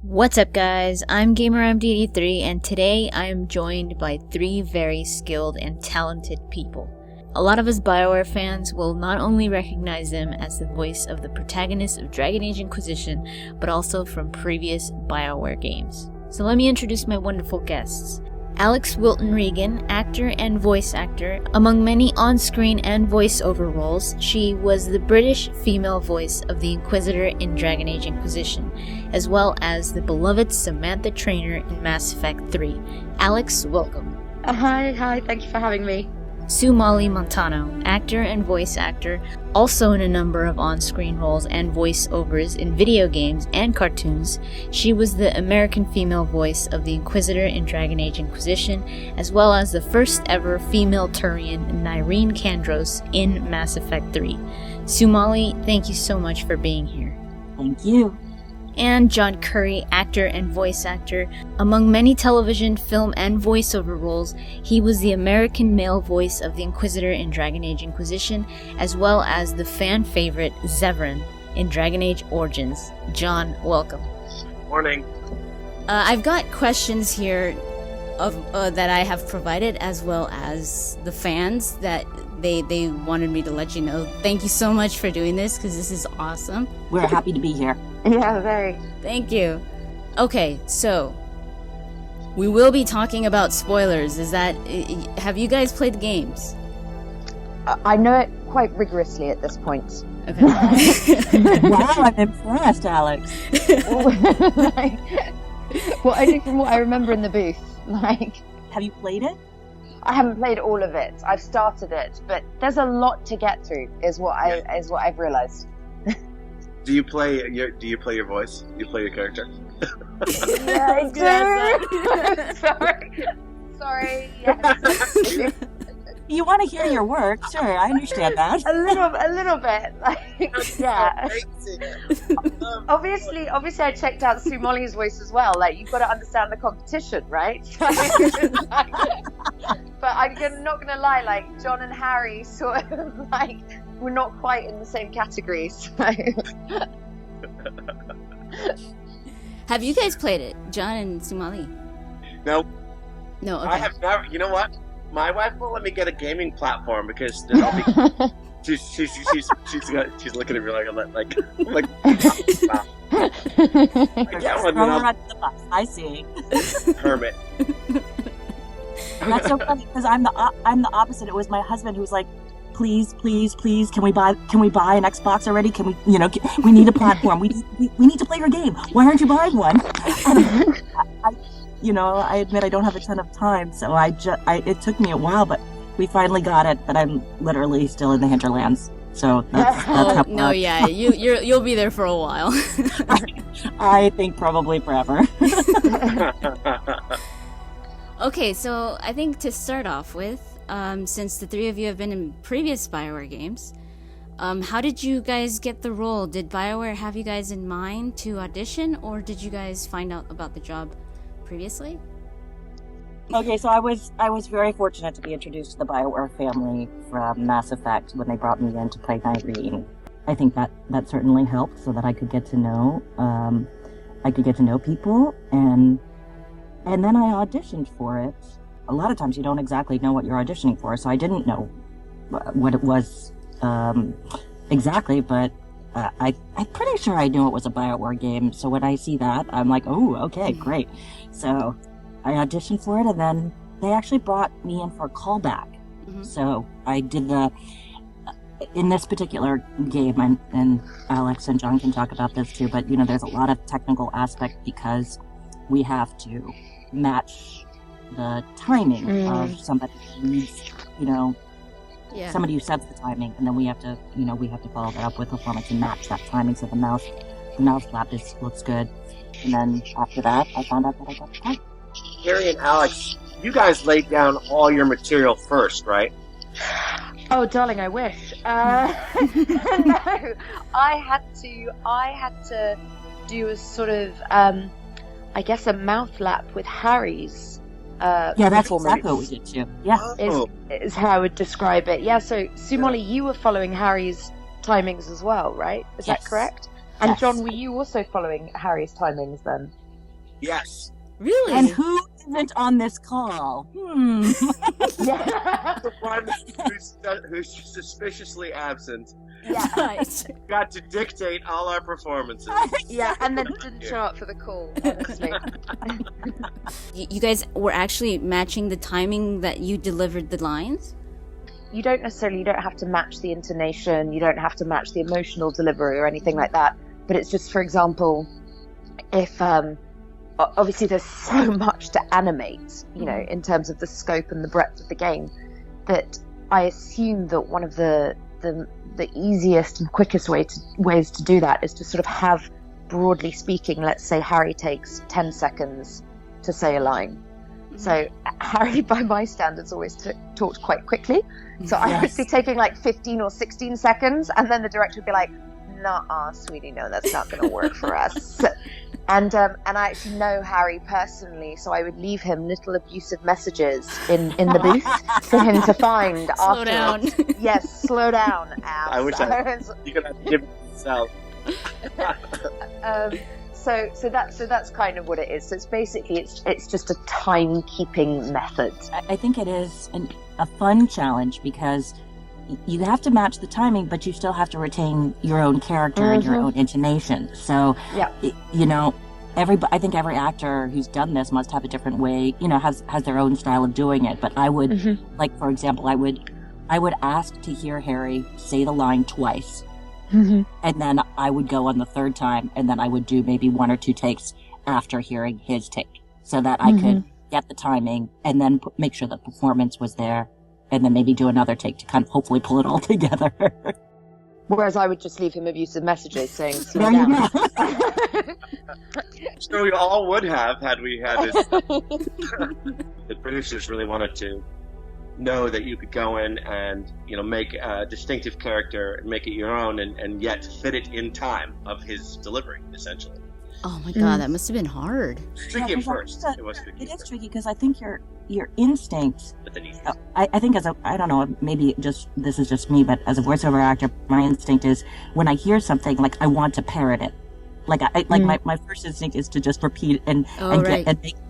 What's up guys, I'm GamerMD83 and today I am joined by three very skilled and talented people. A lot of us Bioware fans will not only recognize them as the voice of the protagonist of Dragon Age Inquisition, but also from previous Bioware games. So let me introduce my wonderful guests. Alix Wilton Regan, actor and voice actor. Among many on-screen and voice-over roles, she was the British female voice of the Inquisitor in Dragon Age Inquisition, as well as the beloved Samantha Trainer in Mass Effect 3. Alix, welcome. Hi, thank you for having me. Sumalee Montano, actor and voice actor, also in a number of on-screen roles and voice-overs in video games and cartoons. She was the American female voice of the Inquisitor in Dragon Age Inquisition, as well as the first ever female Turian, Nyreen Kandros, in Mass Effect 3. Sumalee, thank you so much for being here. Thank you. And Jon Curry, actor and voice actor. Among many television, film, and voiceover roles, he was the American male voice of the Inquisitor in Dragon Age Inquisition, as well as the fan favorite Zevran in Dragon Age Origins. Jon, welcome. Morning. I've got questions here that I have provided, as well as the fans that they wanted me to let you know. Thank you so much for doing this, because this is awesome. We're happy to be here. Yeah, very. Thank you. Okay, so we will be talking about spoilers. Have you guys played the games? I know it quite rigorously at this point. Okay. Wow, I'm impressed, Alix. Well, only from what I remember in the booth. Have you played it? I haven't played all of it. I've started it, but there's a lot to get through. Is what I've realized. Do you play your voice? Do you play your character? Yeah, I do. Sorry. Yes. You want to hear your work? Sure, I understand that. A little bit. Yeah. Obviously, I checked out Sumalee's voice as well. You've got to understand the competition, right? But I'm not gonna lie. Jon and Harry sort of we're not quite in the same categories. Have you guys played it, Jon and Sumalee? No. No. Okay. I have never. You know what? My wife won't let me get a gaming platform because then I'll be. she's looking at me like I'm like. I get one. I see. Hermit. That's so funny because I'm the opposite. It was my husband who was like, please, can we buy an Xbox already? Can we, we need a platform. We need to play your game. Why aren't you buying one? I admit I don't have a ton of time, so it took me a while, but we finally got it. But I'm literally still in the hinterlands, so that's how no, yeah, you'll be there for a while. I think probably forever. Okay, so I think to start off with, since the three of you have been in previous Bioware games, how did you guys get the role? Did Bioware have you guys in mind to audition, or did you guys find out about the job previously? Okay, so I was very fortunate to be introduced to the Bioware family from Mass Effect when they brought me in to play Nyreen. I think that certainly helped so that I could get to know people, and then I auditioned for it. A lot of times you don't exactly know what you're auditioning for, so I didn't know what it was exactly, but I'm pretty sure I knew it was a Bioware game, so when I see that, I'm like, oh, okay, great. So I auditioned for it, and then they actually brought me in for a callback. Mm-hmm. So I did in this particular game, and Alix and Jon can talk about this too, but there's a lot of technical aspect because we have to match the timing of somebody who needs, somebody who sets the timing, and then we have to follow that up with performance and match that timing so the mouse flap looks good. And then after that, I found out that I got the part. Currie and Alix, you guys laid down all your material first, right? Oh, darling, I wish. No, I had to do a sort of, I guess, a mouth lap with Harry's. Yeah, that's exactly what we did too. Yeah, is how I would describe it. Yeah, so Sumalee, you were following Harry's timings as well, right? Is that correct? And Yes. Jon, were you also following Harry's timings then? Yes. Really? And who isn't on this call? Yeah. The one who's suspiciously absent Yeah. Right. got to dictate all our performances. Yeah, and then didn't show up for the call, honestly. You guys were actually matching the timing that you delivered the lines? You don't have to match the intonation, you don't have to match the emotional delivery or anything like that. But it's just, for example, if obviously there's so much to animate, in terms of the scope and the breadth of the game, that I assume that one of the easiest and quickest ways to do that is to sort of have, broadly speaking, let's say Harry takes 10 seconds to say a line. So Harry, by my standards, always talked quite quickly. So I would be taking like 15 or 16 seconds, and then the director would be like, "Nah, sweetie, no, that's not going to work for us." And I actually know Harry personally, so I would leave him little abusive messages in the booth for him to find Slow afterwards. down. Yes, slow down, ass. I wish you could have given yourself. So that's kind of what it is. So it's basically it's just a timekeeping method. I think it is a fun challenge because you have to match the timing, but you still have to retain your own character and your own intonation. So, Yeah. I think every actor who's done this must have a different way, has their own style of doing it. But I would, like, for example, I would ask to hear Harry say the line twice. And then I would go on the third time, and then I would do maybe one or two takes after hearing his take, so that I could get the timing and then make sure the performance was there, and then maybe do another take to kind of hopefully pull it all together. Whereas I would just leave him abusive messages saying, "Slow There you down." go. Sure, we all would have had we had this. The producers really wanted to know that you could go in and make a distinctive character and make it your own, and yet fit it in time of his delivery, essentially. Oh my god, that must have been hard. It's tricky at first. It Was tricky. is tricky because I think your instinct. But then I think I don't know, maybe this is just me, but as a voiceover actor, my instinct is when I hear something, like, I want to parrot it. Like my first instinct is to just repeat and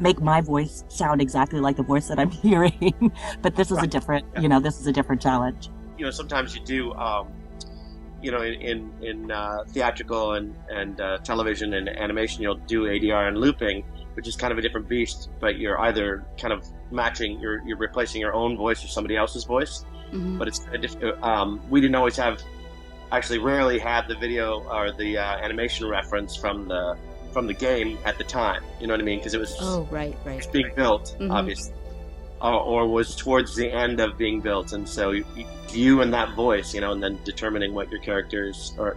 make my voice sound exactly like the voice that I'm hearing. But this is a different, this is a different challenge. Sometimes you do, in theatrical and television and animation, you'll do ADR and looping, which is kind of a different beast. But you're either kind of matching, you're replacing your own voice with somebody else's voice. But it's we didn't always have. Actually, rarely had the video or the animation reference from the game at the time. You know what I mean? Because it was just being built, obviously, or was towards the end of being built, and so you and that voice, and then determining what your characters, or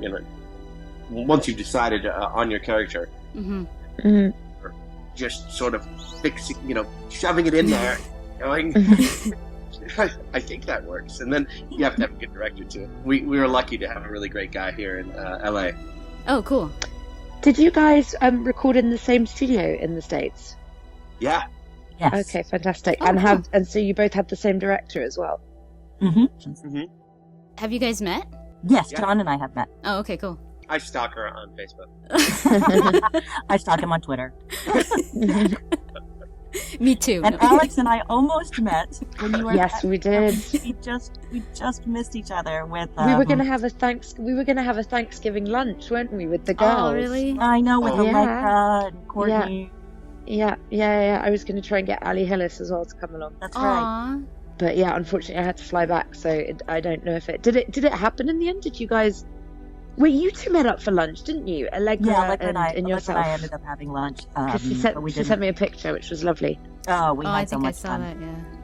once you've decided on your character, or just sort of fixing, shoving it in there, going. I think that works, and then you have to have a good director too. We were lucky to have a really great guy here in LA. Oh, cool. Did you guys record in the same studio in the States? Yeah. Yes. Okay, fantastic. Oh, and so you both had the same director as well? Have you guys met? Yes, Yeah. John and I have met. Oh, okay, cool. I stalk her on Facebook. I stalk him on Twitter. Me too. And Alix and I almost met when you were. Yes, we did. We just missed each other with. We were gonna have a Thanksgiving lunch, weren't we, with the girls? Oh, really? I know, with Yeah. Allegra and Courtney. Yeah. I was gonna try and get Ali Hillis as well to come along. That's right. Aww. But yeah, unfortunately, I had to fly back, so I don't know if it did it happen in the end. Did you guys? Wait, you two met up for lunch, didn't you? Allegra, Yeah, Allegra and I yourself. and I ended up having lunch. Because she but sent me a picture, which was lovely. Oh, we I had so think I much saw fun. that,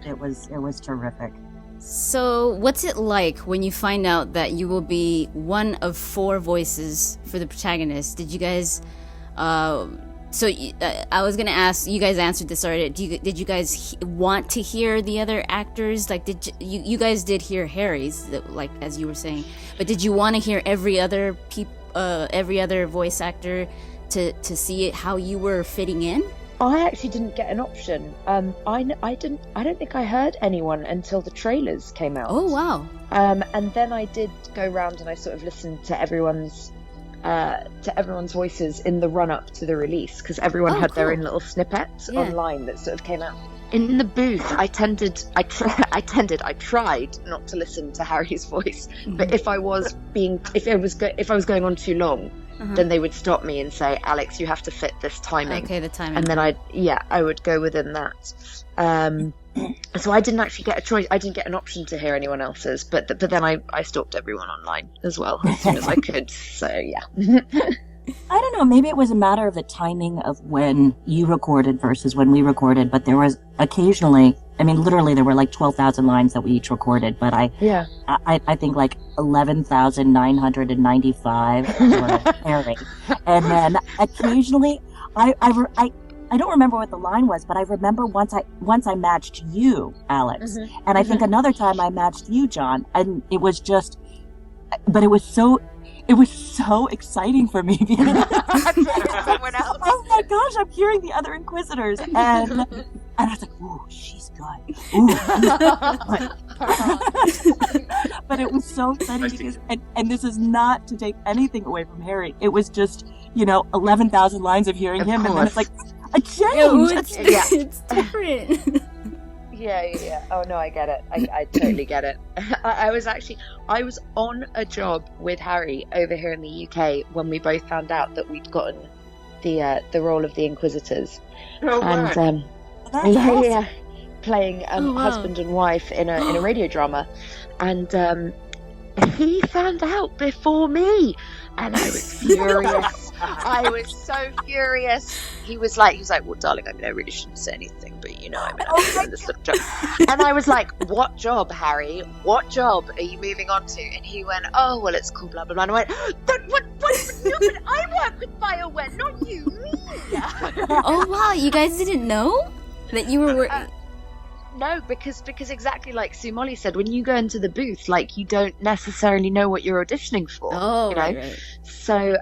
yeah. It was terrific. So, what's it like when you find out that you will be one of 4 voices for the protagonist? Did you guys, I was gonna ask, you guys answered this already. Did you guys want to hear the other actors? Like, did you guys did hear Harry's, like, as you were saying, but did you want to hear every other voice actor to see how you were fitting in? I actually didn't get an option. I don't think I heard anyone until the trailers came out. Oh, wow. And then I did go round and I sort of listened to everyone's to everyone's voices in the run-up to the release, because everyone had their cool. own little snippets Yeah. online that sort of came out. In the booth, I tried not to listen to Harry's voice, but if I was going on too long, then they would stop me and say, Alix, you have to fit this timing. Okay, the timing. And then I would go within that. So I didn't actually get a choice. I didn't get an option to hear anyone else's, but then I stalked everyone online as well as soon as I could. So yeah. I don't know, maybe it was a matter of the timing of when you recorded versus when we recorded, but there was occasionally, I mean, literally there were like 12,000 lines that we each recorded, but I think like 11,995 were Harry. And then occasionally, I don't remember what the line was, but I remember once I matched you, Alix, and I think another time I matched you, Jon, and it was just, but it was so exciting for me because oh my gosh, I'm hearing the other Inquisitors, and I was like, ooh, she's good. Ooh. But it was so exciting because, and this is not to take anything away from Harry. It was just, 11,000 lines of hearing him, and then it's like a change. It's different. Yeah. Oh no, I get it. I totally get it. I was on a job with Harry over here in the UK when we both found out that we'd gotten the role of the Inquisitors, and playing husband and wife in a radio drama, and he found out before me, and I was furious. I was so furious. He was like, well, darling, I mean, I really shouldn't say anything, but I'm doing this little job. And I was like, what job, Harry? What job are you moving on to? And he went, oh, well, it's called blah, blah, blah. And I went, what? No, but I work with Bioware, not you, me. Oh, wow, you guys didn't know that you were no, because exactly like Sumalee said, when you go into the booth, like, you don't necessarily know what you're auditioning for. Oh, right. So,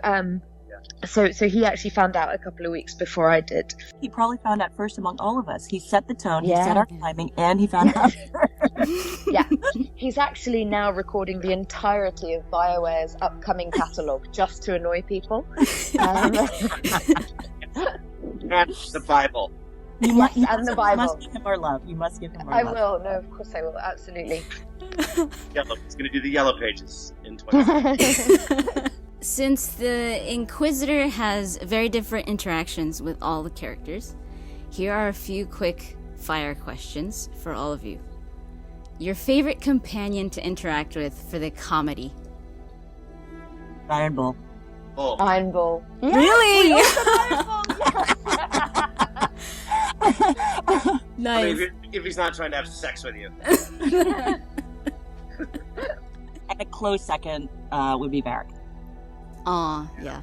So he actually found out a couple of weeks before I did. He probably found out first among all of us. He set the tone, he set our timing, and he found out. Yeah. He's actually now recording the entirety of BioWare's upcoming catalogue just to annoy people. And the Bible. And the Bible. You must give him our love. You must give him our love. I will. No, of course I will. Absolutely. Yellow. He's going to do the yellow pages in 20. Since the Inquisitor has very different interactions with all the characters, here are a few quick fire questions for all of you. Your favorite companion to interact with for the comedy? Iron Bull. Oh. Iron Bull. Yes, Really? Iron Bull, yes. Nice. I mean, if he's not trying to have sex with you. And a close second would be Varric. Aw, yeah.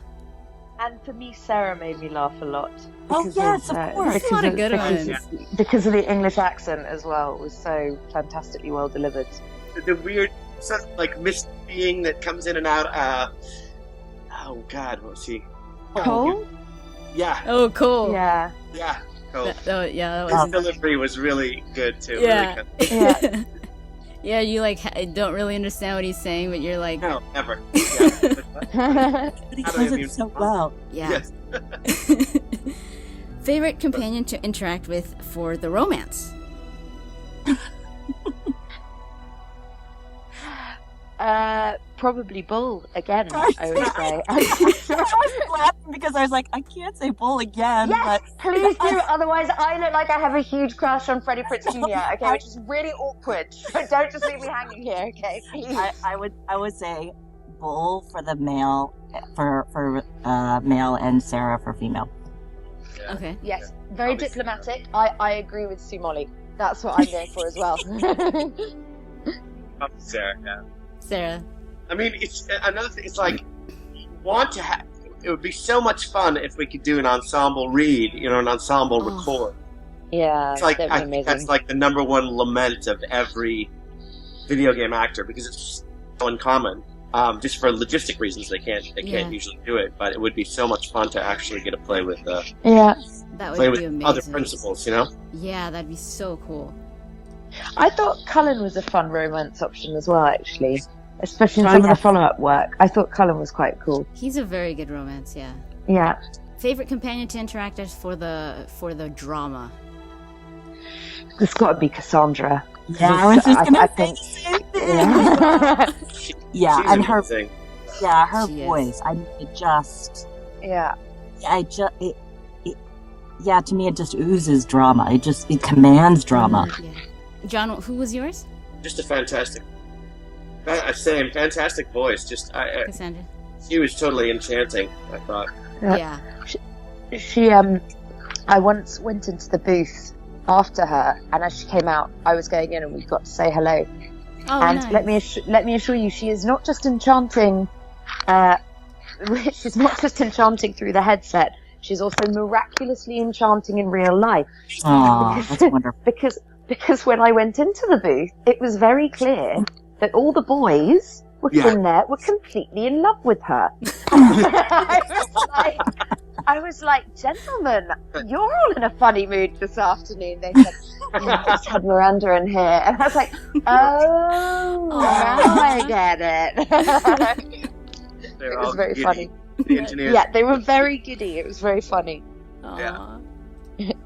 And for me, Sarah made me laugh a lot. Oh, yes, of course. There's a lot of good ones. Because of the English accent as well. It was so fantastically well delivered. The weird, mist being that comes in and out. Oh, God, what was he? Cole? Yeah. Oh, cool. Yeah. Yeah, Cole. That was... His delivery was really good, too. Yeah. Really good. Yeah. Yeah, you don't really understand what he's saying, but you're like... No, never. Yeah. But he does it so well. Yeah. Yes. Favorite companion to interact with for the romance? Probably Bull again, I would say. I was laughing because I was like, I can't say Bull again. Yes, but please do. Otherwise, I look like I have a huge crush on Freddie Prinze Jr. Okay, which is really awkward. So don't just leave me hanging here, okay? Please. I would say Bull for the male, for male, and Sarah for female. Yeah. Okay. Yes, very diplomatic. I agree with Sumalee. That's what I'm going for as well. Sarah, yeah. Sarah. I mean, it's another thing. It's like, want to have. It would be so much fun if we could do an ensemble read, an ensemble record. Yeah, it's like that'd be amazing. That's like the number one lament of every video game actor because it's so uncommon. Just for logistic reasons, they can't usually do it. But it would be so much fun to actually get to play with. That would play be with amazing. other principals, Yeah, that'd be so cool. I thought Cullen was a fun romance option as well, actually. especially in Oh, some of yeah. the follow-up work. I thought Cullen was quite cool. He's a very good romance, yeah. Yeah. Favorite companion to interact with for the drama? It's got to be Cassandra. Yeah, I was just gonna I say think. the same thing. Yeah. Yeah, She's and her amazing. She is. voice. I mean, it just, Yeah. yeah, to me it just oozes drama. It commands drama. Yeah. John, who was yours? Just a fantastic, fantastic voice. Just, Cassandra. she was totally enchanting, I thought. Yeah. She I once went into the booth after her, and as she came out, I was going in, and we got to say hello. Oh, And nice. let me assure you, she is not just enchanting. She's not just enchanting through the headset. She's also miraculously enchanting in real life. Aw, that's wonderful. Because when I went into the booth, it was very clear that all the boys in there were completely in love with her. I was like, gentlemen, you're all in a funny mood this afternoon. They said, I just had Miranda in here. And I was like, oh, now I get it. They're It all was very giddy. funny. The engineers. Yeah, they were very giddy. It was very funny. Aw.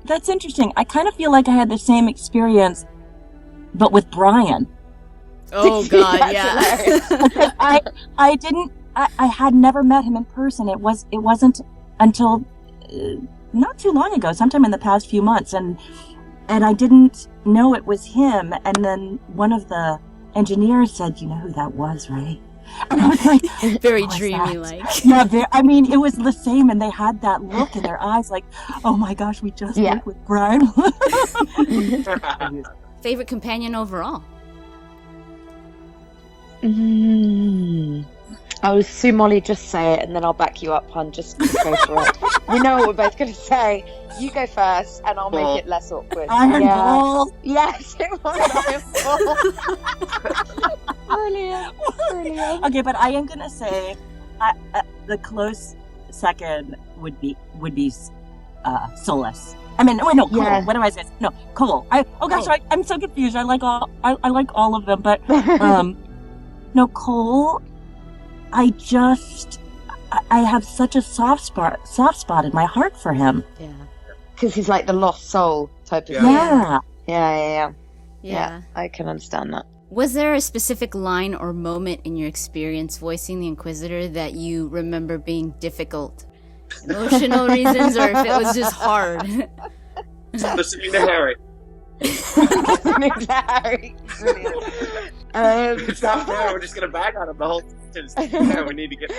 That's interesting. I kind of feel like I had the same experience, but with Brian. Oh god, That's yeah. hilarious. I had never met him in person. It wasn't until not too long ago, sometime in the past few months, and I didn't know it was him. And then one of the engineers said, "You know who that was, right?" And I was like, Very "Who was dreamy that?" like. Yeah, I mean, it was the same, and they had that look in their eyes, like, "Oh my gosh, we just worked with Brian." Favorite companion overall? Oh, Sumalee, just say it, and then I'll back you up, hon. Just go for it. You know what we're both going to say. You go first, and I'll make it less awkward. Iron Ball. Yes, it was Iron Ball. Brilliant. Okay, but I am gonna say the close second would be Solus. I mean, wait, no, Cole. Yeah. What am I saying? No, Cole. I'm so confused. I like all of them, but no, Cole. I have such a soft spot in my heart for him. Yeah. Because he's like the lost soul type of Yeah. Yeah, I can understand that. Was there a specific line or moment in your experience voicing the Inquisitor that you remember being difficult? Emotional reasons, or if it was just hard? Listening to Harry. Exactly. Brilliant. It's not fair. We're just gonna bag on him the whole sentence. Yeah, we need to get.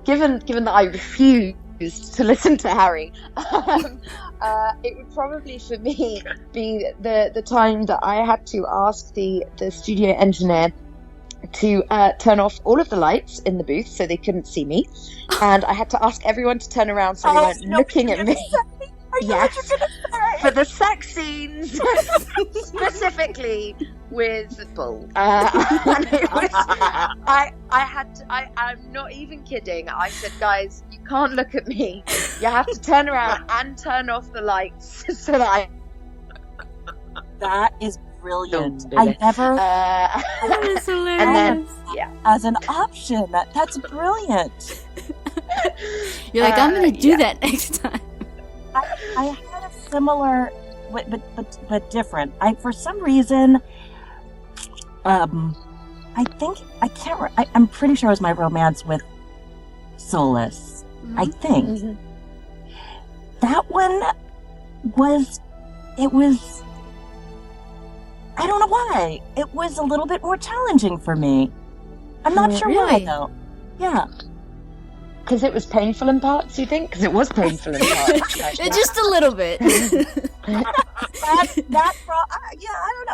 Given that I refused to listen to Harry, it would probably for me be the time that I had to ask the studio engineer to turn off all of the lights in the booth so they couldn't see me, and I had to ask everyone to turn around so they weren't looking at me. Yes, for the sex scenes, specifically with Bull. And it was, I'm not even kidding. I said, guys, you can't look at me. You have to turn around and turn off the lights so that That is brilliant. Don't do I it. never That is hilarious. and then, yeah. as an option. That's brilliant. You're like, I'm gonna do yeah. that next time. I had a similar, but different. For some reason, I'm pretty sure it was my romance with Solus. I think Mhm. that one was. I don't know why. It was a little bit more challenging for me. I'm not sure why Really? though. Yeah. Because it was painful in parts, you think? Because it was painful in parts. Just a little bit. I don't know.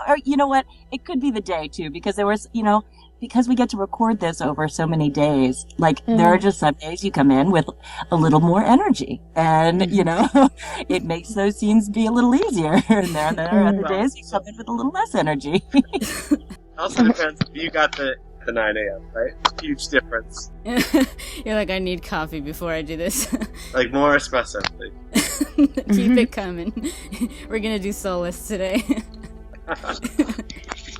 Or you know what? It could be the day too, because there was, because we get to record this over so many days. Like there are just some days you come in with a little more energy, and it makes those scenes be a little easier. And there are other days you come in with a little less energy. Also depends if you got the 9 a.m., right? Huge difference. You're like, I need coffee before I do this. Like more espresso, please. Keep it coming. We're gonna do Solus today.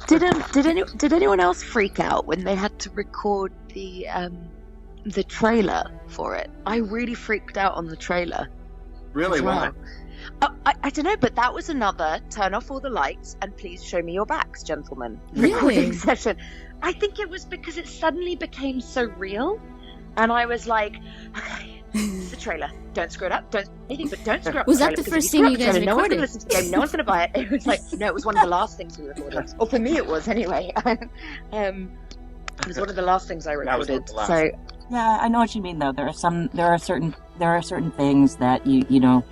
Did anyone else freak out when they had to record the trailer for it? I really freaked out on the trailer. Really? Wow. Why? I don't know, but that was another turn off all the lights and please show me your backs, gentlemen. Really? Recording session. I think it was because it suddenly became so real, and I was like, okay, this is the trailer. Don't screw it up. Don't anything, but don't screw up. Was the that trailer, the because first if you thing you screw up guys the trailer, no one's recorded? going to listen to the game. No one's going to buy it. It was like, no, it was one of the last things we recorded. Or for me, it was anyway. It was one of the last things I recorded. So Yeah, I know what you mean though. There are certain things that you know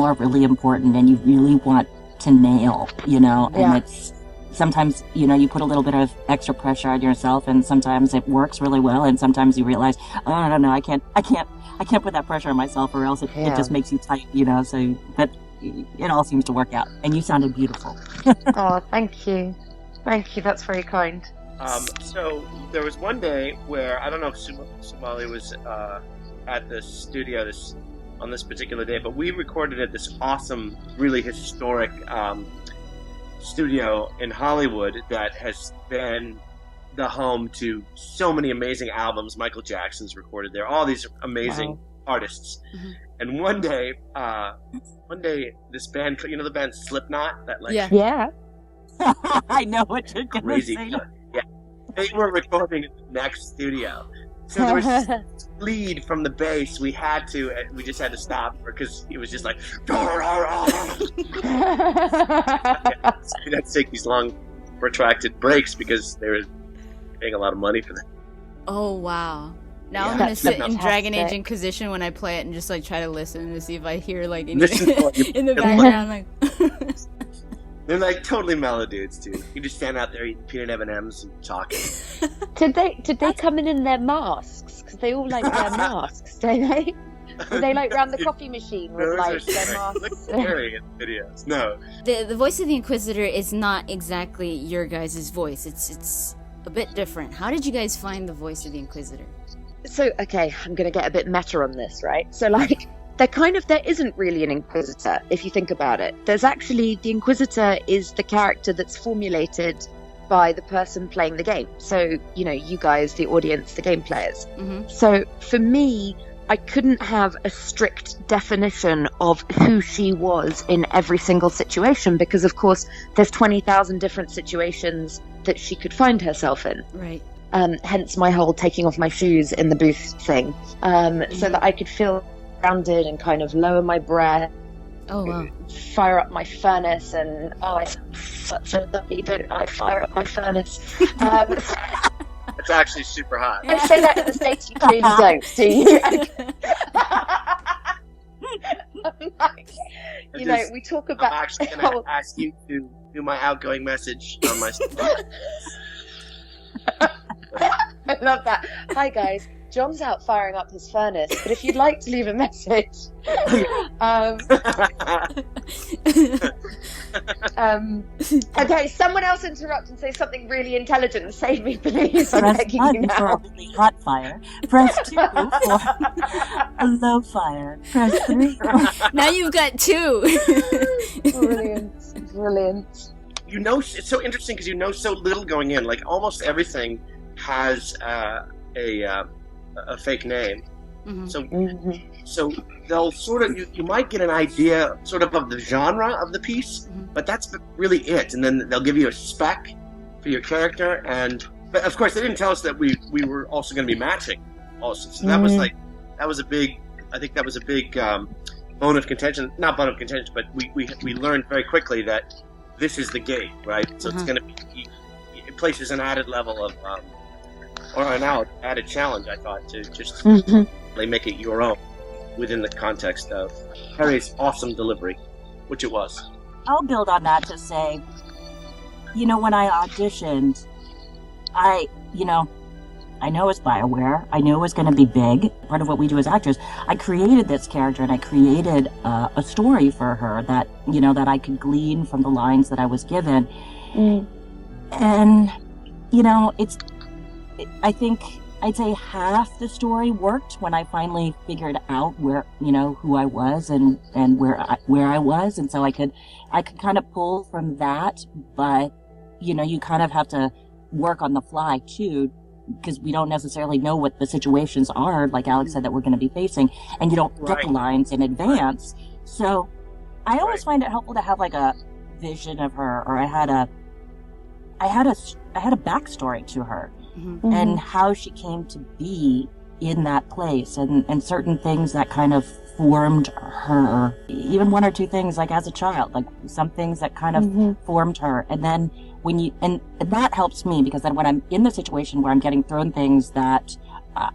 are really important and you really want to nail, and Yeah. it's sometimes, you put a little bit of extra pressure on yourself and sometimes it works really well and sometimes you realize, oh, I don't know, I can't put that pressure on myself or else it just makes you tight, so, but it all seems to work out and you sounded beautiful. oh, thank you. That's very kind. So there was one day where I don't know if Sumalee was at the studio on this particular day, but we recorded at this awesome, really historic studio in Hollywood that has been the home to so many amazing albums. Michael Jackson's recorded there, all these amazing artists. Mm-hmm. And one day, this band, the band Slipknot, that yeah. I know what you're gonna crazy say. Yeah, they were recording in the next studio. So there was this lead from the bass. We just had to stop because it was just like, we had to take these long, protracted breaks because they were paying a lot of money for that. Oh wow! Now I'm gonna sit in Dragon Age Inquisition when I play it and just try to listen to see if I hear any in the background. They're totally mellow dudes too. You just stand out there eating peanut M&Ms and talking. Did they come in their masks? Because they all wear masks, don't they? Were they round the coffee machine with their masks? Look scary in videos. No. The voice of the Inquisitor is not exactly your guys' voice. It's a bit different. How did you guys find the voice of the Inquisitor? So, okay, I'm going to get a bit meta on this, right? So, there isn't really an Inquisitor, if you think about it. There's actually, the Inquisitor is the character that's formulated by the person playing the game. So, you guys, the audience, the game players. Mm-hmm. So, for me, I couldn't have a strict definition of who she was in every single situation because, of course, there's 20,000 different situations that she could find herself in. Right. Hence my whole taking off my shoes in the booth thing, so that I could feel grounded and kind of lower my breath. Oh wow! Fire up my furnace, and I sound such a lovely, don't I? Fire up my furnace. It's actually super hot. I say that in the States, you clearly don't, do you? We talk about. I'm actually going to ask you to do my outgoing message on my. I love that. Hi guys, Jon's out firing up his furnace, but if you'd like to leave a message, okay, someone else interrupt and say something really intelligent and save me, please. I'm begging you now. For only hot fire. Press 2 for a low fire. Press 3. Now you've got 2. Brilliant. It's so interesting because you know so little going in. Almost everything has a fake name. Mm-hmm. So they'll sort of you might get an idea sort of the genre of the piece, but that's really it. And then they'll give you a spec for your character, but of course they didn't tell us that we were also going to be matching also. So that was a big bone of contention. Not bone of contention, but we learned very quickly that this is the game, right? So it's going to be, it places an added level of, or an added challenge, I thought, to just make it your own within the context of Currie's awesome delivery, which it was. I'll build on that to say, when I auditioned, I know it's Bioware. I knew it was going to be big. Part of what we do as actors, I created this character and I created a story for her that, that I could glean from the lines that I was given. And, I think I'd say half the story worked when I finally figured out where, who I was and where I was. And so I could kind of pull from that, but you kind of have to work on the fly too, because we don't necessarily know what the situations are, like Alix said, that we're going to be facing, and you don't get the lines in advance. So I always find it helpful to have like a vision of her, or I had a backstory to her, and how she came to be in that place, and certain things that kind of formed her, even one or two things, like as a child, like some things that kind of formed her. And then and that helps me, because then when I'm in the situation where I'm getting thrown things that, I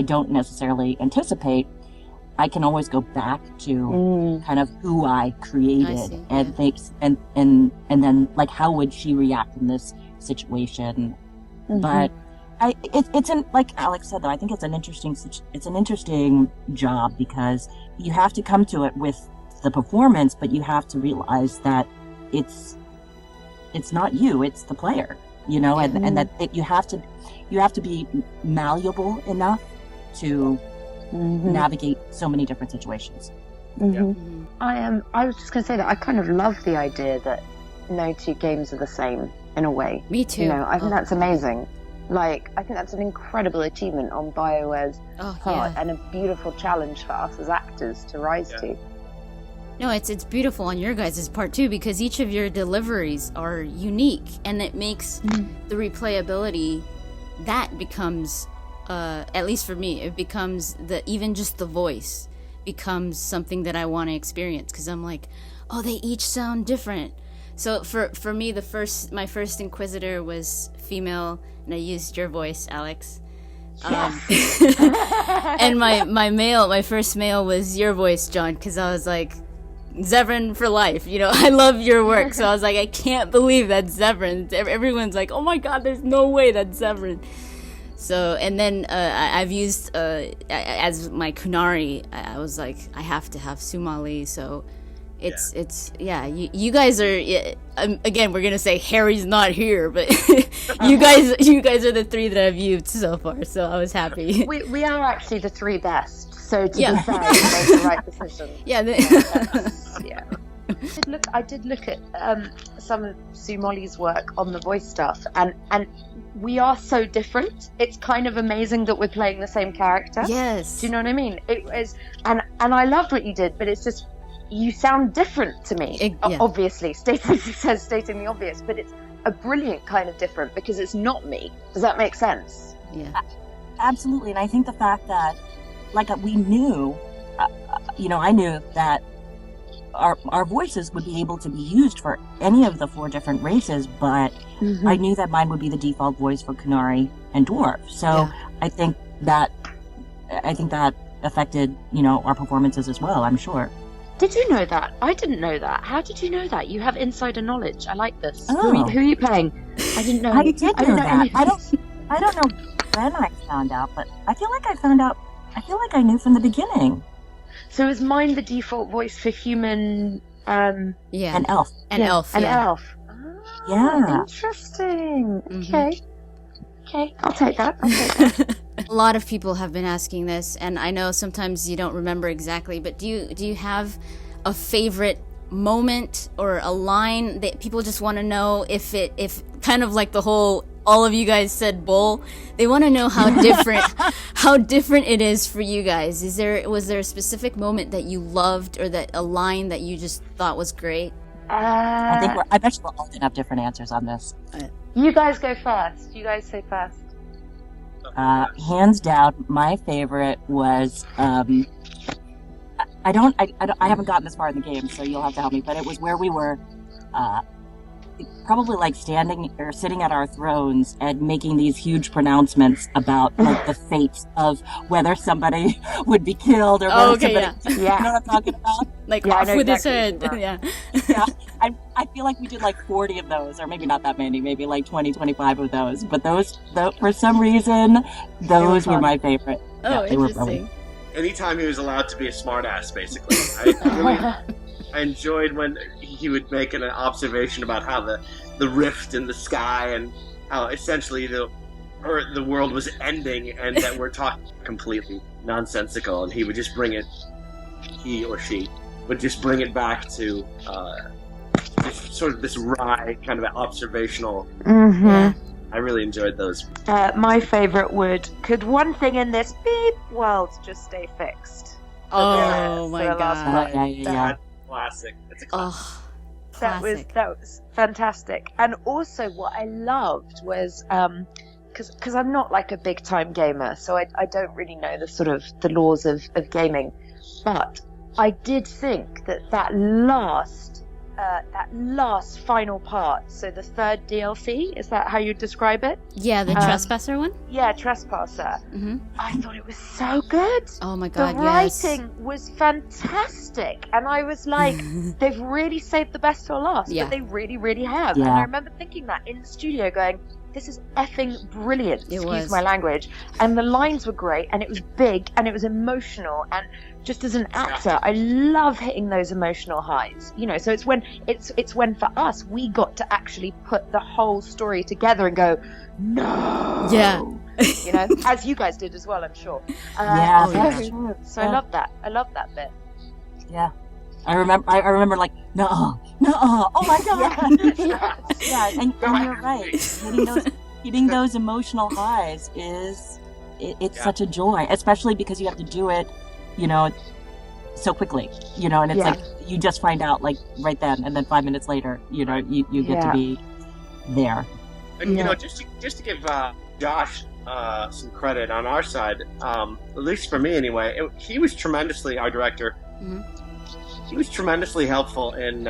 don't necessarily anticipate, I can always go back to kind of who I created and things, and then like, how would she react in this situation? But it's like Alix said, though, I think it's an interesting job, because you have to come to it with the performance, but you have to realize that it's not you, it's the player, and that you have to be malleable enough to navigate so many different situations. I was just going to say that I kind of love the idea that no two games are the same in a way. Me too. I think that's amazing. Like, I think that's an incredible achievement on BioWare's part, and a beautiful challenge for us as actors to rise to. No, it's beautiful on your guys' part too, because each of your deliveries are unique, and it makes the replayability, that becomes, at least for me, it becomes even just the voice becomes something that I want to experience, because I'm like, oh, they each sound different. So for me, my first Inquisitor was female, and I used your voice, Alix. And my first male was your voice, Jon, because I was like, Zevran for life, I love your work. So I was like, I can't believe that's Zevran. Everyone's like, oh my god, there's no way that's Zevran. So, and then I've used, as my Kunari, I was like, I have to have Sumalee, so you guys are, again, we're gonna say Harry's not here, but you guys are the three that I've used so far, so I was happy. We are actually the three best, so to be fair, you made the right decision. I did look at some of Sumalee's work on the voice stuff, and we are so different. It's kind of amazing that we're playing the same character. Yes. Do you know what I mean? It was, and I loved what you did, but it's just, you sound different to me. Obviously, stating the obvious, but it's a brilliant kind of different, because it's not me. Does that make sense? Yeah. Absolutely, and I think the fact that, like, we knew, I knew that our voices would be able to be used for any of the 4 different races, but I knew that mine would be the default voice for Kunari and Dwarf. So I think that affected, our performances as well, I'm sure. Did you know that? I didn't know that. How did you know that? You have insider knowledge. I like this. Oh. Who are you playing? I didn't know. I did know that. I don't know when I found out, but I feel like I knew from the beginning. So is mine the default voice for human? An elf. An elf. Oh, interesting. Okay, I'll take that. A lot of people have been asking this, and I know sometimes you don't remember exactly, but do you have a favorite moment or a line that people just want to know, if kind of like the whole, all of you guys said bull, they want to know how different it is for you guys. Was there a specific moment that you loved, or that a line that you just thought was great? I bet you we're all gonna have different answers on this. You guys go first. You guys say first. Hands down, my favorite was I haven't gotten this far in the game, so you'll have to help me. But it was where we were probably like standing or sitting at our thrones and making these huge pronouncements about like the fate of whether somebody would be killed or whether you know what I'm talking about? Like off with his head. I feel like we did like 40 of those, or maybe not that many, maybe like 20, 25 of those. But those for some reason, those were my favorite. Oh, they were brilliant. Anytime he was allowed to be a smartass, basically. I enjoyed when he would make an observation about how the rift in the sky, and how essentially the world was ending, and that we're talking completely nonsensical, and he would just bring it, he or she would just bring it back to just sort of this wry kind of observational. Mm-hmm. Yeah. I really enjoyed those. My favourite could one thing in this beep world just stay fixed? Oh For my the last god. one. Yeah. That's classic. It's a classic. Oh, That was fantastic. And also what I loved was because I'm not like a big time gamer, so I don't really know the sort of the laws of gaming, but I did think that last final part, so the third DLC, is that how you describe it? yeah, the trespasser one. Yeah, Trespasser. Mm-hmm. I thought it was so good. Oh my The god, yes. writing was fantastic, and I was like, they've really saved the best for last, Yeah. but they really, really have. Yeah. And I remember thinking that in the studio, going, this is effing brilliant, It excuse was. my language. And the lines were great, and it was big, and it was emotional, and just as an actor, I love hitting those emotional highs. You know, so it's when for us, we got to actually put the whole story together and go, no. Yeah. You know, as you guys did as well, I'm sure. Yeah, Oh, that's yeah. true. So I love that. I love that bit. Yeah. I remember like, no, oh my god. Yeah, and you're right. Hitting those emotional highs it's such a joy, especially because you have to do it, you know, so quickly, you know, and it's like you just find out like right then, and then 5 minutes later, you know, you get to be there. And you know, just to give Josh some credit on our side, at least for me anyway, he was tremendously, our director. Mhm. He was tremendously helpful in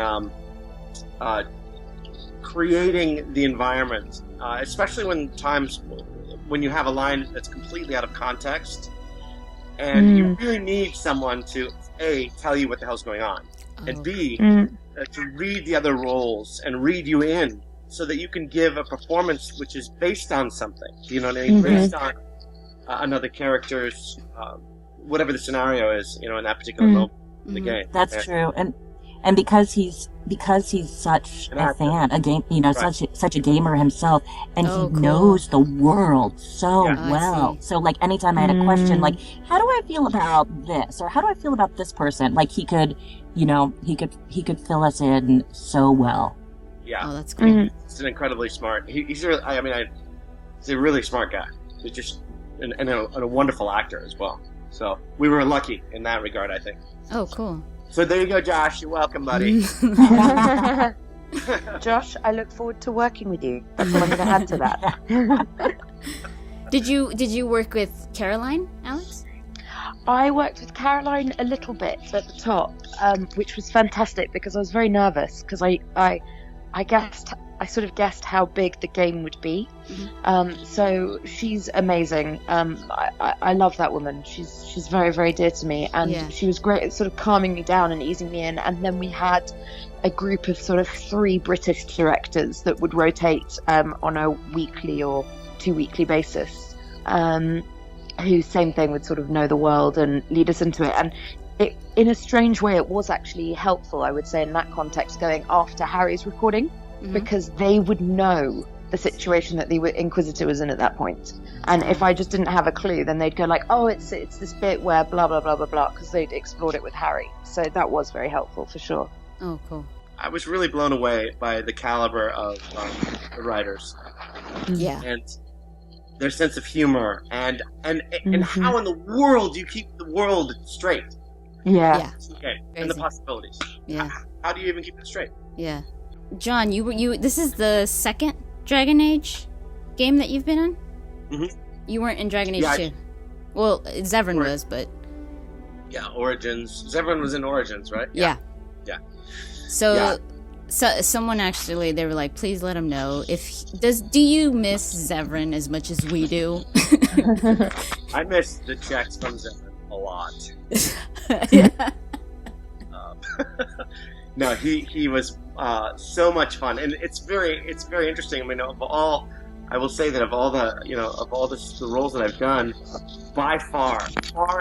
creating the environment, especially when you have a line that's completely out of context, and you really need someone to A, tell you what the hell's going on, and B, to read the other roles and read you in, so that you can give a performance which is based on something. You know what I mean? Based on another character's, whatever the scenario is, you know, in that particular moment in the game. That's true, and because he's such a fan, such a gamer himself, and Oh, he cool. knows the world so Yeah. I well. see. So like anytime I had a question, like how do I feel about this, or how do I feel about this person, like he could, you know, he could fill us in so well. Yeah. Oh, that's great. He's an incredibly smart. He's a really smart guy. He's just and a wonderful actor as well. So we were lucky in that regard, I think. Oh, cool. So there you go, Josh. You're welcome, buddy. Josh, I look forward to working with you. That's what I'm going to add to that. Did you work with Caroline, Alix? I worked with Caroline a little bit at the top, which was fantastic because I was very nervous because I sort of guessed how big the game would be. So she's amazing. I love that woman. She's very, very dear to me, and she was great at sort of calming me down and easing me in. And then we had a group of sort of 3 British directors that would rotate on a weekly or 2-weekly basis, who, same thing, would sort of know the world and lead us into it. And it, in a strange way, it was actually helpful, I would say, in that context, going after Harry's recording, because they would know the situation that the Inquisitor was in at that point. And if I just didn't have a clue, then they'd go like, oh, it's this bit where blah, blah, blah, blah, blah, because they'd explored it with Harry. So that was very helpful, for sure. Oh, cool. I was really blown away by the caliber of the writers. Yeah. And their sense of humor and how in the world you keep the world straight. Yeah. Okay. And the Crazy. possibilities. Yeah. How do you even keep it straight? Yeah. John, you this is the second Dragon Age game that you've been in? Mhm. You weren't in Dragon Age 2. Well, Zevran was, but Yeah, Origins. Everyone was in Origins, right? yeah. Yeah. So someone actually, they were like, please let him know do you miss Zevran as much as we do? I miss the checks from Zevran a lot. Yeah. No, he was so much fun, and it's very interesting. I mean, I will say that of all the roles that I've done, by far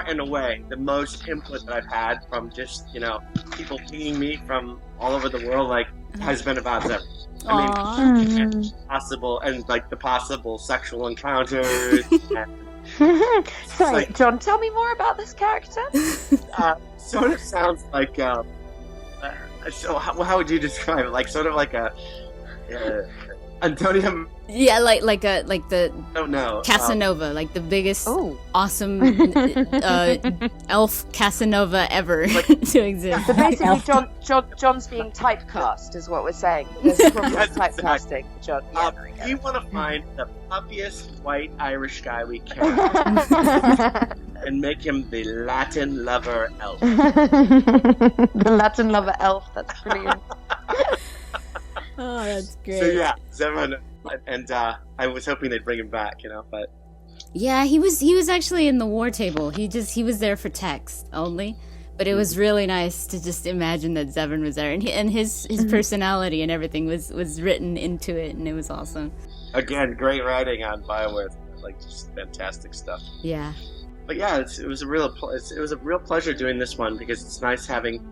and away, the most input that I've had from just, you know, people pinging me from all over the world, like, has been about Zevran. I mean, the possible sexual encounters. Sorry, like- John, tell me more about this character. Sort of sounds like So how would you describe it? Like sort of like a Antonio. Yeah, like the Don't know. Casanova, like the biggest Oh. awesome elf Casanova ever to exist. So basically, John's being typecast, is what we're saying. There's a problem with typecasting, John. Yeah, We want to find the puffiest white Irish guy we can and make him the Latin lover elf. The Latin lover elf. That's brilliant. Oh, that's great. So yeah, Zevran, and I was hoping they'd bring him back, but Yeah, he was actually in the war table. He was there for text only, but it was really nice to just imagine that Zevran was there, and his personality and everything was written into it, and it was awesome. again, great writing on Bioware, like just fantastic stuff. Yeah. But yeah, it was a real pleasure doing this one because it's nice having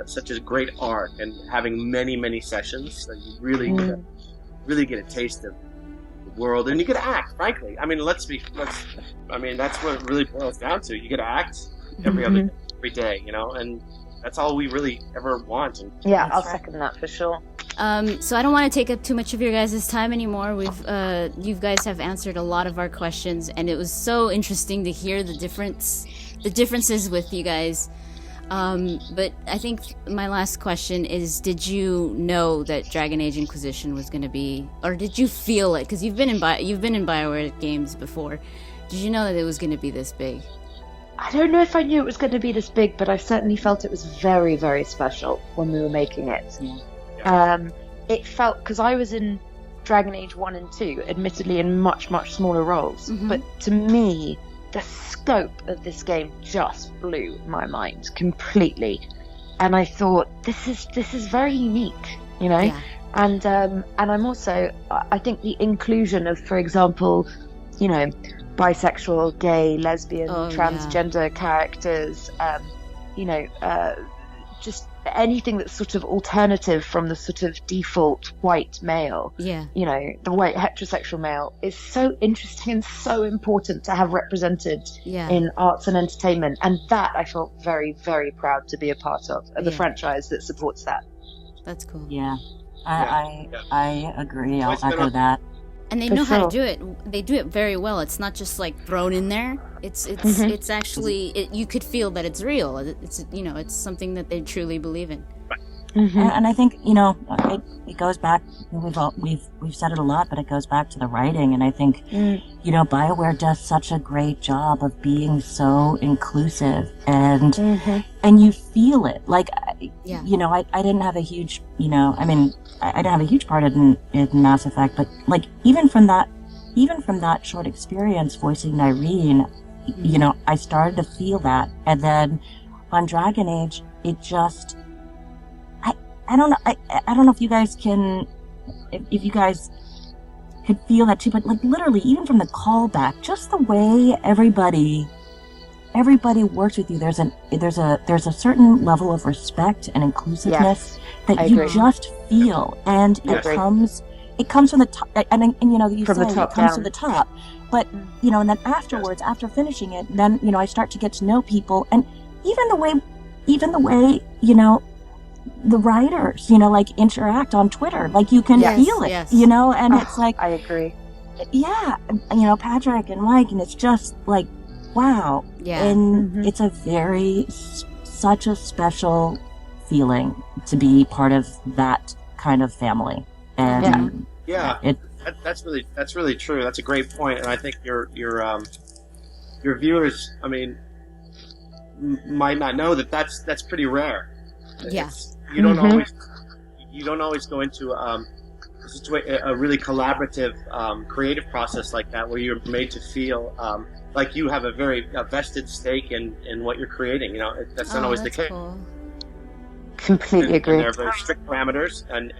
such a great arc and having many sessions that you really get a taste of the world, and you get to act. Frankly, I mean, that's what it really boils down to. You get to act every day, and that's all we really ever want. And Yeah, I'll second that for sure. So I don't want to take up too much of your guys' time anymore. You guys have answered a lot of our questions, and it was so interesting to hear the differences with you guys. But I think my last question is, did you know that Dragon Age Inquisition was going to be, or did you feel it? Because you've been in Bioware games before. Did you know that it was going to be this big? I don't know if I knew it was going to be this big, but I certainly felt it was very, very special when we were making it. Yeah. It felt, because I was in Dragon Age 1 and 2, admittedly in much smaller roles, but to me, the scope of this game just blew my mind completely, and I thought this is very unique, Yeah. And I'm also, I think the inclusion of, for example, bisexual, gay, lesbian, transgender characters, just anything that's sort of alternative from the sort of default white male, Yeah. The white heterosexual male, is so interesting and so important to have represented Yeah. in arts and entertainment. And that I felt very, very proud to be a part of the franchise that supports that. That's cool. Yeah. Yeah. I agree. I'll It's been echo that. And they For know how sure. to do it. They do it very well. It's not just like thrown in there. It's actually, you could feel that it's real. It's it's something that they truly believe in. And I think it goes back. We've said it a lot, but it goes back to the writing. And I think BioWare does such a great job of being so inclusive, and you feel it. Like I didn't have a huge I didn't have a huge part in Mass Effect, but like even from that short experience voicing Irene, I started to feel that, and then on Dragon Age, it just. I don't know. I don't know if you guys can, if you guys could feel that too. But like literally, even from the callback, just the way everybody works with you. There's a certain level of respect and inclusiveness that I you agree. just feel, and it comes from the top. And you From the say top it comes down. from the top. But and then afterwards, after finishing it, then I start to get to know people, and even the way the writers, like interact on Twitter, like you can feel it, yes. and it's like, I agree. yeah, Patrick and Mike, and it's just like, wow. Yeah. And it's such a special feeling to be part of that kind of family. And Yeah, that's really true. That's a great point, and I think your viewers, might not know that's pretty rare. Yeah. You don't always go into a really collaborative, creative process like that, where you're made to feel like you have a very vested stake in what you're creating. That's not always the case. Cool. Completely agree. And there are very strict parameters, and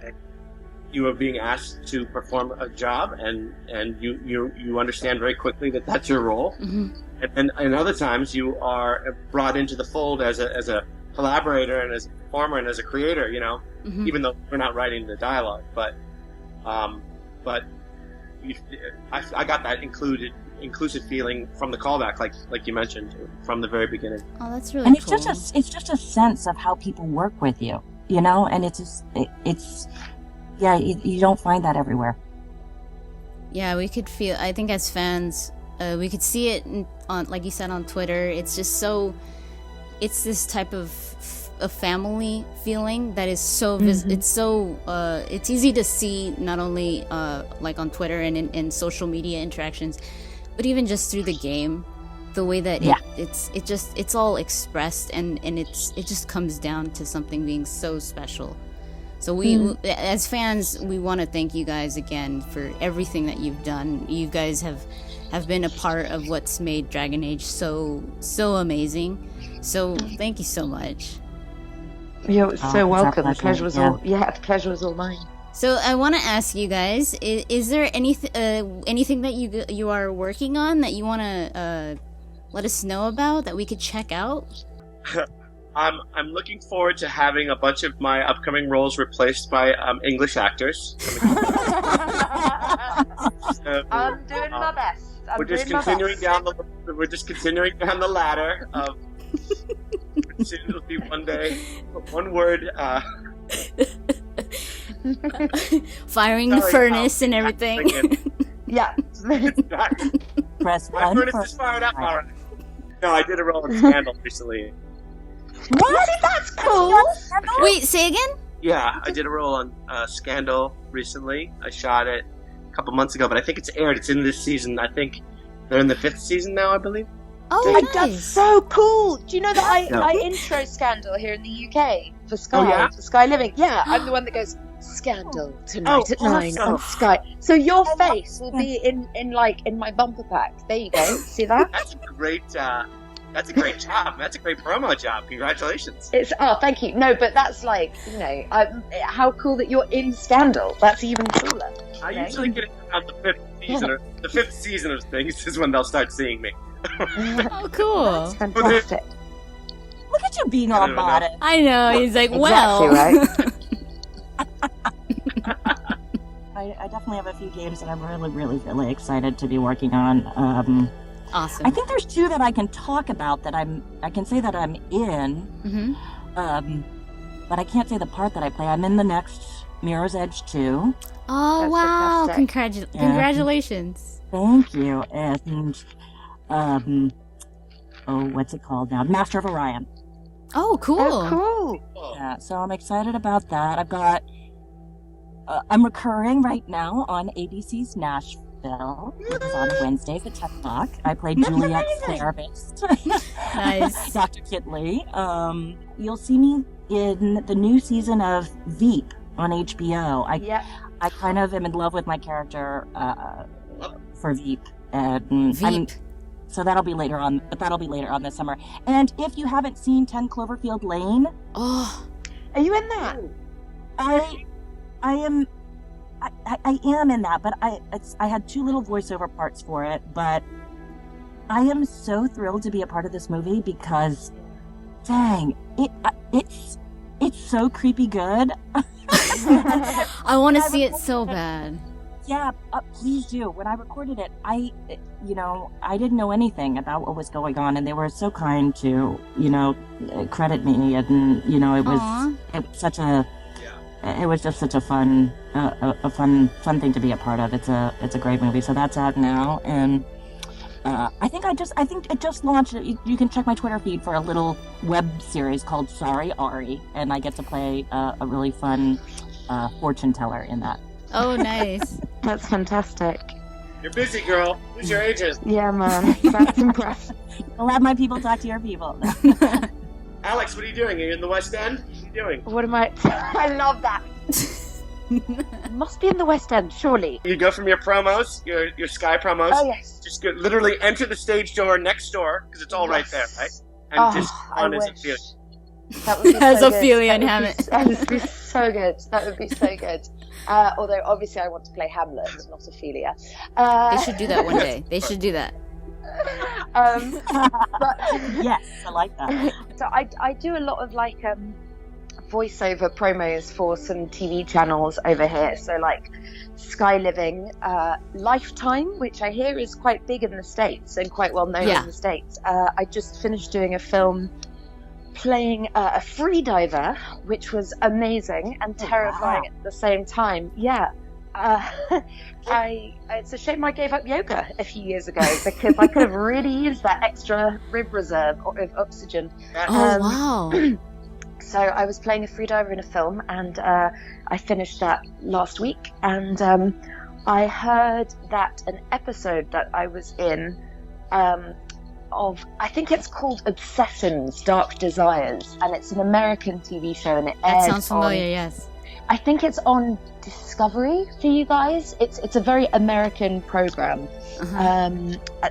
you are being asked to perform a job, and you understand very quickly that that's your role. And other times you are brought into the fold as a collaborator and as a performer and as a creator, even though we're not writing the dialogue, but I got that inclusive feeling from the callback, like you mentioned, from the very beginning. Oh, that's really And cool. it's just a sense of how people work with you, you know, and you don't find that everywhere. Yeah, we could feel. I think as fans, we could see it on, like you said, on Twitter. It's just so. It's this type of a family feeling that is so. It's so. It's easy to see not only like on Twitter and in social media interactions, but even just through the game, the way that it's all expressed and it just comes down to something being so special. So we, as fans, we want to thank you guys again for everything that you've done. You guys have been a part of what's made Dragon Age so amazing. So thank you so much. You're so welcome. The pleasure. the pleasure was all mine. So I want to ask you guys: is there anything that you are working on that you want to let us know about that we could check out? I'm looking forward to having a bunch of my upcoming roles replaced by English actors. I'm doing my best. We're just continuing down the ladder of. Soon it'll be one day, one word. Firing the furnace and everything. Yeah. Press My one furnace for- is fired up, alright. No, I did a role in Scandal recently. What? That's cool. Wait, say again? Yeah, I did a role on Scandal recently. I shot it a couple months ago, but I think it's aired. It's in this season. I think they're in the 5th season now, I believe. Oh, That's nice. so cool. Do you know that Yeah. I intro Scandal here in the UK for Sky, Oh, yeah? for Sky Living? Yeah, I'm the one that goes Scandal tonight at 9 awesome. on Sky. So your face will be in my bumper pack. There you go. See that? That's a great job. That's a great promo job. Congratulations. Thank you. No, but that's like, you know, how cool that you're in Scandal. That's even cooler. I Okay. usually get it around the 5th season, or the 5th season of things is when they'll start seeing me. Oh, cool. That's fantastic. Look at you being I all don't know. modest. I know. He's like, Exactly well. right. I definitely have a few games that I'm really excited to be working on. Awesome. I think there's 2 that I can talk about that I can say that I'm in, but I can't say the part that I play. I'm in the next Mirror's Edge 2. Oh, That's wow. fantastic. Congratulations. Thank you. And what's it called now? Master of Orion. Oh, cool. Oh, cool. Yeah, so I'm excited about that. I've got. I'm recurring right now on ABC's Nashville, which is on Wednesdays at 10 o'clock. I play Juliet's therapist, Nice. Dr. Kitley. You'll see me in the new season of Veep on HBO. I kind of am in love with my character for Veep. And Veep. so that'll be later on, but that'll be later on this summer. And if you haven't seen 10 Cloverfield Lane, Oh, Are you in that? I am in that, but I had 2 little voiceover parts for it, but I am so thrilled to be a part of this movie because, dang, it's so creepy good. I want to see it so bad. Yeah, please do. When I recorded it, I didn't know anything about what was going on, and they were so kind to, credit me, and it was such a. It was just such a fun thing to be a part of. It's a great movie. So that's out now, and I think it just launched. You can check my Twitter feed for a little web series called Sorry Ari, and I get to play a really fun fortune teller in that. Oh, nice. That's fantastic. You're busy, girl. Who's your agent? Yeah, man. That's impressive. I'll have my people talk to your people. Alix, what are you doing? Are you in the West End? What are you doing? What am I? I love that. Must be in the West End, surely. You go from your promos, your Sky promos. Oh, yes. Just go, literally enter the stage door next door, because it's all right there, right? And just on as wish. Ophelia. That would be As so Ophelia good. and Hamlet. That would be so good. That would be so good. Although, obviously, I want to play Hamlet, not Ophelia. They should do that one day. They should do that. But Yes, I like that. so I do a lot of voiceover promos for some TV channels over here. So like Sky Living, Lifetime, which I hear is quite big in the States and quite well known in the States. I just finished doing a film playing a freediver, which was amazing and terrifying at the same time. Yeah. It's a shame I gave up yoga a few years ago because I could have really used that extra rib reserve of oxygen. Wow. So I was playing a freediver in a film, and I finished that last week, and I heard that an episode that I was in of, I think it's called Obsessions, Dark Desires, and it's an American TV show, and it airs That sounds familiar, yes. I think it's on Discovery for you guys. It's a very American program.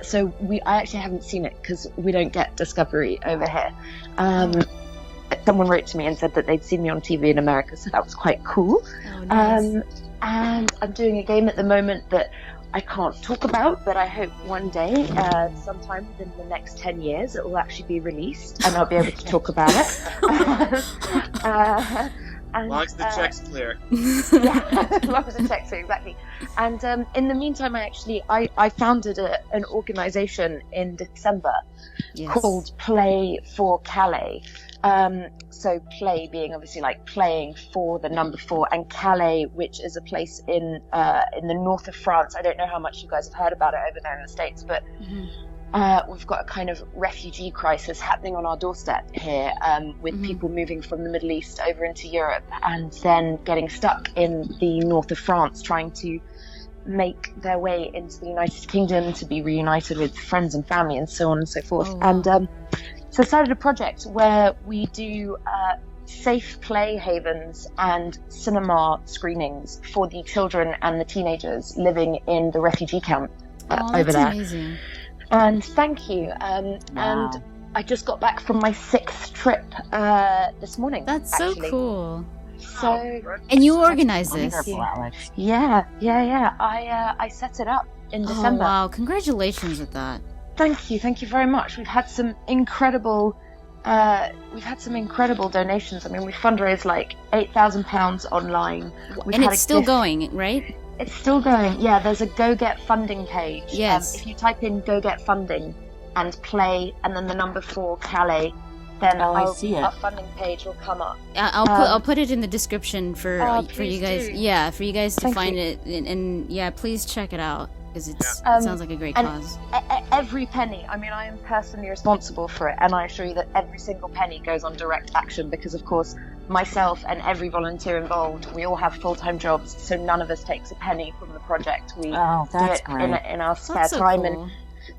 So I actually haven't seen it because we don't get Discovery over here. Someone wrote to me and said that they'd seen me on TV in America, so that was quite cool. Oh, nice. And I'm doing a game at the moment that I can't talk about, but I hope one day, sometime within the next 10 years, it will actually be released and I'll be able to talk about it. As long as the check's clear. Yeah, as long as the check's clear, exactly. And in the meantime, I founded an organisation in December called Play for Calais. So play being obviously like playing for the number 4, and Calais, which is a place in the north of France. I don't know how much you guys have heard about it over there in the States, but we've got a kind of refugee crisis happening on our doorstep here, with people moving from the Middle East over into Europe and then getting stuck in the north of France, trying to make their way into the United Kingdom to be reunited with friends and family and so on and so forth. Oh, wow. And so I started a project where we do safe play havens and cinema screenings for the children and the teenagers living in the refugee camp over there. Amazing. And thank you. And I just got back from my 6th trip this morning. That's actually. so cool. So, And you organize this? Wonderful, Alex. yeah. I set it up in December. Oh, wow. Congratulations with that. Thank you very much. We've had some incredible donations. I mean, we fundraised like £8,000 online. And it's still going, right? It's still going. Yeah, there's a Go Get Funding page. Yes. If you type in Go Get Funding and play, and then the number 4 Calais, then I see it. Our funding page will come up. I'll put it in the description for you guys. Do. Yeah, for you guys to Thank find you. it, and yeah, please check it out because it sounds like a great cause. Every penny. I mean, I am personally responsible for it, and I assure you that every single penny goes on direct action because, of course, myself and every volunteer involved, we all have full-time jobs, so none of us takes a penny from the project. We do it in our spare That's so time. cool. And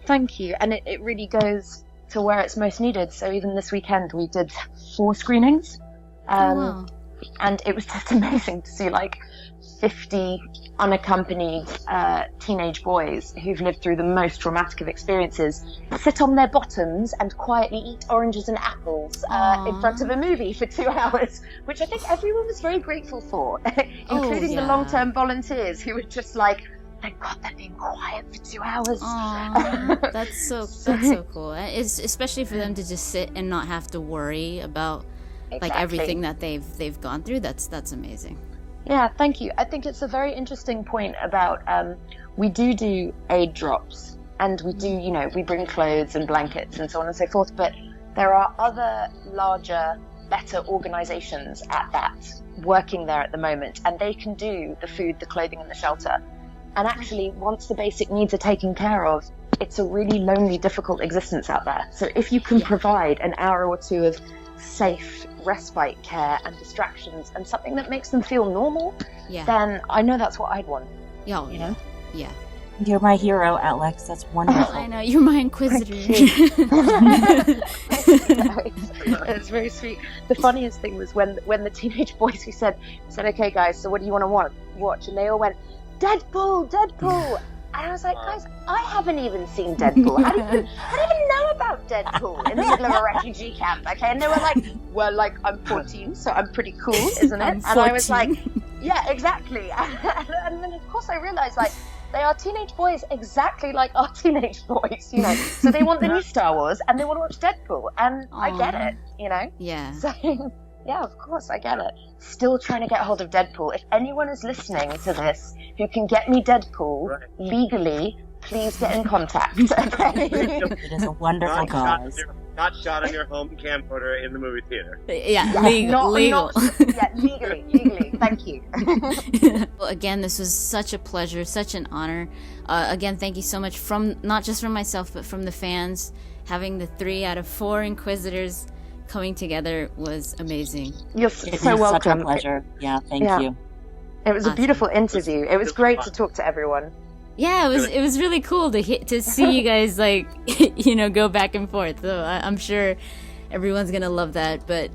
thank you. And it really goes to where it's most needed. So even this weekend, we did 4 screenings. Wow. And it was just amazing to see like 50 unaccompanied teenage boys who've lived through the most traumatic of experiences sit on their bottoms and quietly eat oranges and apples in front of a movie for 2 hours, which I think everyone was very grateful for, including the long-term volunteers who were just like, thank God they're being quiet for 2 hours. Aww, that's so cool. It's especially for them to just sit and not have to worry about like everything that they've gone through. That's amazing. Yeah, thank you. I think it's a very interesting point about we do aid drops, and we do, we bring clothes and blankets and so on and so forth, but there are other larger, better organizations at that working there at the moment, and they can do the food, the clothing and the shelter. And actually, once the basic needs are taken care of, it's a really lonely, difficult existence out there. So if you can provide an hour or 2 of safe respite care and distractions and something that makes them feel normal, then I know that's what I'd want. Yeah. You know? Yeah. You're my hero, Alex. That's wonderful. I know, you're my Inquisitor. It's very sweet. The funniest thing was when the teenage boys who said, okay guys, so what do you want to watch? And they all went, Deadpool! And I was like, guys, I haven't even seen Deadpool. I don't even know about Deadpool in the middle of a refugee camp, okay? And they were like, well, like, I'm 14, so I'm pretty cool, isn't it? And I was like, yeah, exactly. And then, of course, I realized, like, they are teenage boys exactly like our teenage boys, So they want the new Star Wars, and they want to watch Deadpool, and I get it, Yeah. So, Yeah, of course, I get it. Still trying to get hold of Deadpool. If anyone is listening to this who can get me Deadpool legally, please get in contact. Okay? It is a wonderful cause. Not shot on your home camcorder in the movie theater. Yeah, legal. Legally. Thank you. Well, again, this was such a pleasure, such an honor. Again, thank you so much from not just from myself, but from the fans. Having the 3 out of 4 Inquisitors coming together was amazing. You're so welcome. Such a pleasure. Yeah, thank you. It was a beautiful interview. It was great to talk to everyone. Yeah, it was really cool to see you guys like go back and forth. So I'm sure everyone's gonna love that. But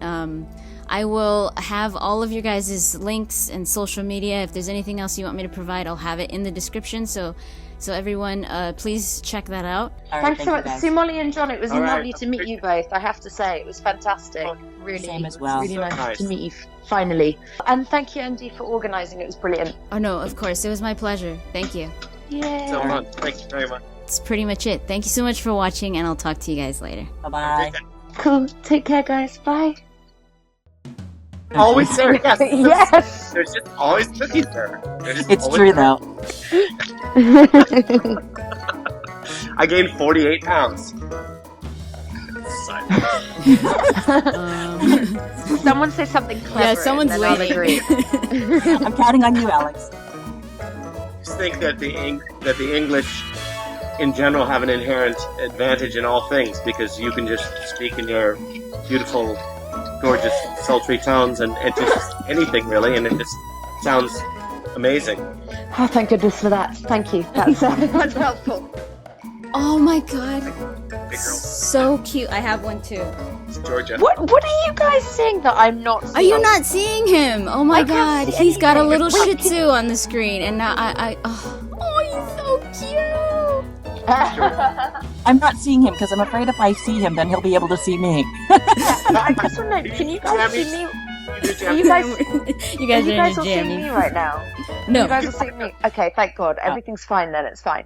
I will have all of your guys' links and social media. If there's anything else you want me to provide, I'll have it in the description. So everyone, please check that out. Thanks so much, Sumalee and Jon. It was lovely to meet you both. I have to say, it was fantastic. Really, same as well. Really nice to meet you finally. And thank you, Andy, for organising. It was brilliant. Oh no, of course, it was my pleasure. Thank you. Yeah. So fun. Thank you very much. That's pretty much it. Thank you so much for watching, and I'll talk to you guys later. Bye-bye. Cool. Take care, guys. Bye. Always there. Yes. Yes. There's just always cookies there. It's true, though. I gained 48 pounds. Someone say something clever. Yeah, someone's and then I'll waiting. agree. I'm counting on you, Alix. Just think that the English in general have an inherent advantage in all things because you can just speak in your beautiful, gorgeous, sultry tones and just anything really, and it just sounds amazing. Oh, thank goodness for that. Thank you. That's helpful. Oh my god, Big girl. so cute. I have one too. It's Georgia. What are you guys seeing that I'm not seeing? Are you not seeing him? Oh my I can't god, see he's got a anything. little Wait, Shih Tzu on the screen, and now oh, he's so cute. I'm not seeing him because I'm afraid if I see him, then he'll be able to see me. I just want to know, can you guys see me? Are you guys You guys are in all a jam. seeing me right now? No. You guys are seeing me? Okay, thank God. Everything's fine then, it's fine.